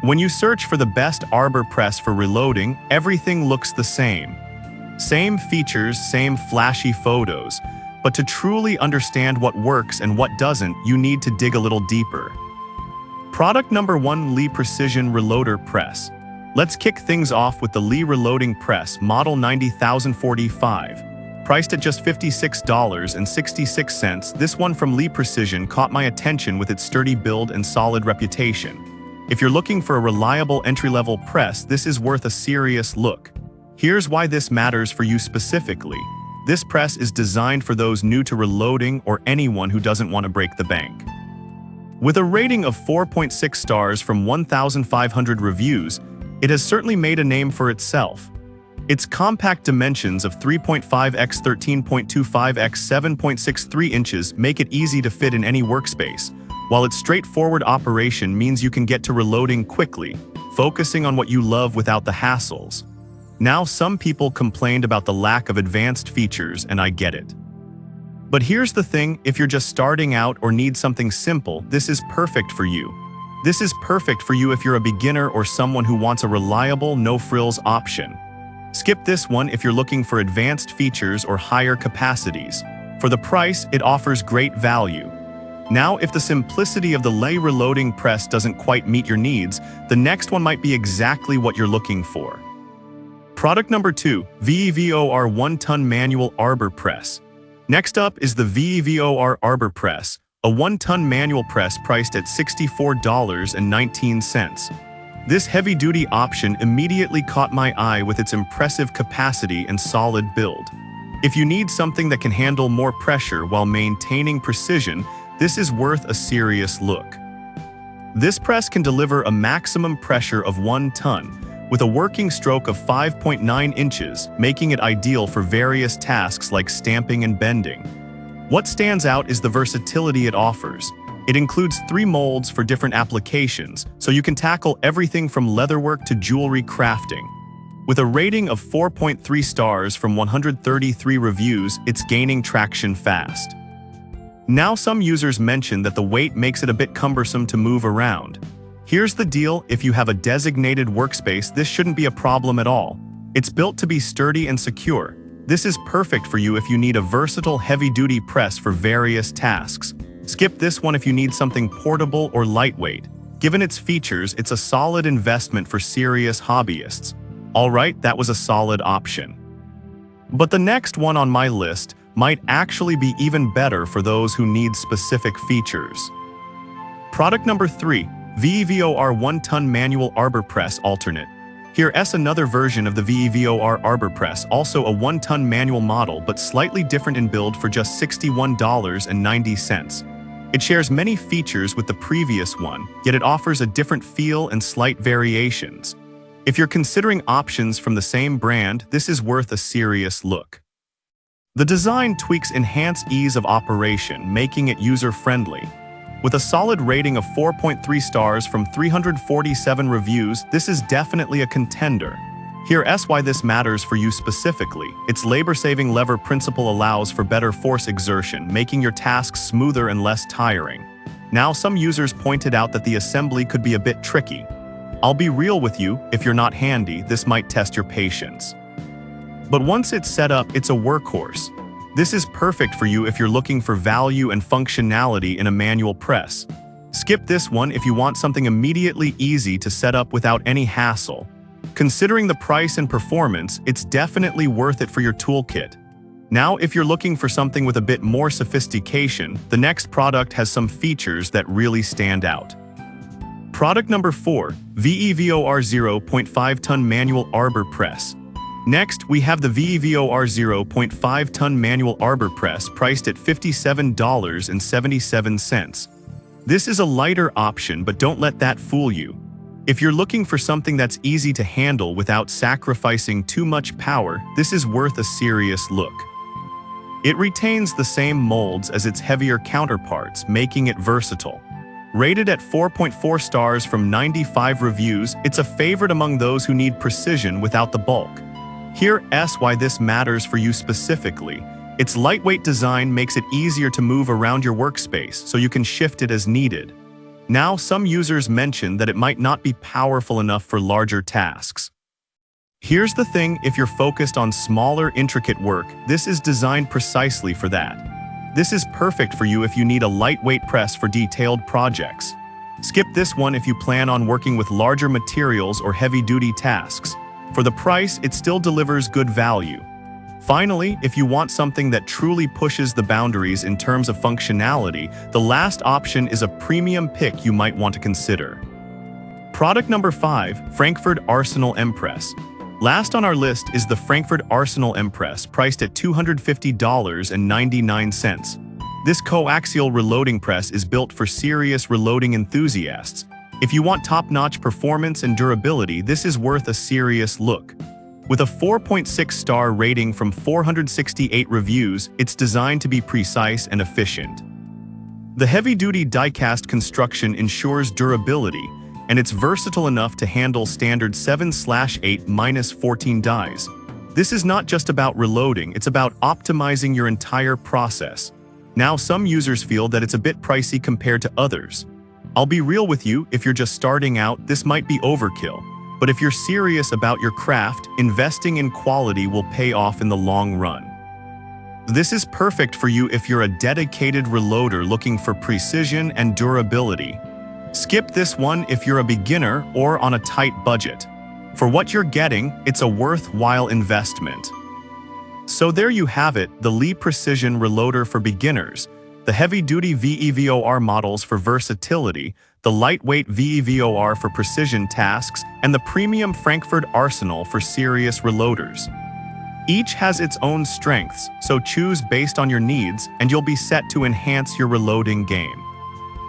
When you search for the best Arbor press for reloading, everything looks the same. Same features, same flashy photos. But to truly understand what works and what doesn't, you need to dig a little deeper. Product number 1, Lee Precision Reloader Press. Let's kick things off with the Lee Reloading Press, model 90045. Priced at just $56.66, this one from Lee Precision caught my attention with its sturdy build and solid reputation. If you're looking for a reliable entry-level press, this is worth a serious look. Here's why this matters for you specifically. This press is designed for those new to reloading or anyone who doesn't want to break the bank. With a rating of 4.6 stars from 1,500 reviews, it has certainly made a name for itself. Its compact dimensions of 3.5 x 13.25 x 7.63 inches make it easy to fit in any workspace, while its straightforward operation means you can get to reloading quickly, focusing on what you love without the hassles. Now, some people complained about the lack of advanced features, and I get it. But here's the thing, if you're just starting out or need something simple, this is perfect for you. This is perfect for you if you're a beginner or someone who wants a reliable, no-frills option. Skip this one if you're looking for advanced features or higher capacities. For the price, it offers great value. Now, if the simplicity of the Lee Reloading Press doesn't quite meet your needs, the next one might be exactly what you're looking for. Product number 2, Vevor 1-ton Manual Arbor Press. Next up is the Vevor Arbor Press, a 1-ton manual press priced at $64.19. This heavy-duty option immediately caught my eye with its impressive capacity and solid build. If you need something that can handle more pressure while maintaining precision, this is worth a serious look. This press can deliver a maximum pressure of 1 ton, with a working stroke of 5.9 inches, making it ideal for various tasks like stamping and bending. What stands out is the versatility it offers. It includes 3 molds for different applications, so you can tackle everything from leatherwork to jewelry crafting. With a rating of 4.3 stars from 133 reviews, it's gaining traction fast. Now, some users mention that the weight makes it a bit cumbersome to move around. Here's the deal, if you have a designated workspace, this shouldn't be a problem at all. It's built to be sturdy and secure. This is perfect for you if you need a versatile, heavy-duty press for various tasks. Skip this one if you need something portable or lightweight. Given its features, it's a solid investment for serious hobbyists. Alright, that was a solid option. But the next one on my list might actually be even better for those who need specific features. Product number 3, Vevor 1-ton Manual Arbor Press Alternate. Here's another version of the Vevor Arbor Press, also a 1-ton manual model but slightly different in build for just $61.90. It shares many features with the previous one, yet it offers a different feel and slight variations. If you're considering options from the same brand, this is worth a serious look. The design tweaks enhance ease of operation, making it user-friendly. With a solid rating of 4.3 stars from 347 reviews, this is definitely a contender. Here's why this matters for you specifically. Its labor-saving lever principle allows for better force exertion, making your tasks smoother and less tiring. Now, some users pointed out that the assembly could be a bit tricky. I'll be real with you, if you're not handy, this might test your patience. But once it's set up, it's a workhorse. This is perfect for you if you're looking for value and functionality in a manual press. Skip this one if you want something immediately easy to set up without any hassle. Considering the price and performance, it's definitely worth it for your toolkit. Now, if you're looking for something with a bit more sophistication, the next product has some features that really stand out. Product number 4, Vevor 0.5-ton Manual Arbor Press. Next, we have the Vevor 0.5-ton Manual Arbor Press priced at $57.77. This is a lighter option, but don't let that fool you. If you're looking for something that's easy to handle without sacrificing too much power, this is worth a serious look. It retains the same molds as its heavier counterparts, making it versatile. Rated at 4.4 stars from 95 reviews, it's a favorite among those who need precision without the bulk. Here's why this matters for you specifically. Its lightweight design makes it easier to move around your workspace, so you can shift it as needed. Now, some users mention that it might not be powerful enough for larger tasks. Here's the thing, if you're focused on smaller, intricate work, this is designed precisely for that. This is perfect for you if you need a lightweight press for detailed projects. Skip this one if you plan on working with larger materials or heavy-duty tasks. For the price, it still delivers good value. Finally, if you want something that truly pushes the boundaries in terms of functionality, the last option is a premium pick you might want to consider. Product number 5, Frankford Arsenal M-Press. Last on our list is the Frankford Arsenal M-Press, priced at $250.99. This coaxial reloading press is built for serious reloading enthusiasts. If you want top-notch performance and durability, this is worth a serious look. With a 4.6-star rating from 468 reviews, it's designed to be precise and efficient. The heavy-duty die-cast construction ensures durability, and it's versatile enough to handle standard 7/8-14 dies. This is not just about reloading, it's about optimizing your entire process. Now, some users feel that it's a bit pricey compared to others. I'll be real with you, if you're just starting out, this might be overkill. But if you're serious about your craft, investing in quality will pay off in the long run. This is perfect for you if you're a dedicated reloader looking for precision and durability. Skip this one if you're a beginner or on a tight budget. For what you're getting, it's a worthwhile investment. So there you have it, the Lee Precision Reloader for beginners, the heavy-duty Vevor models for versatility, the lightweight Vevor for precision tasks, and the premium Frankfurt Arsenal for serious reloaders. Each has its own strengths, so choose based on your needs, and you'll be set to enhance your reloading game.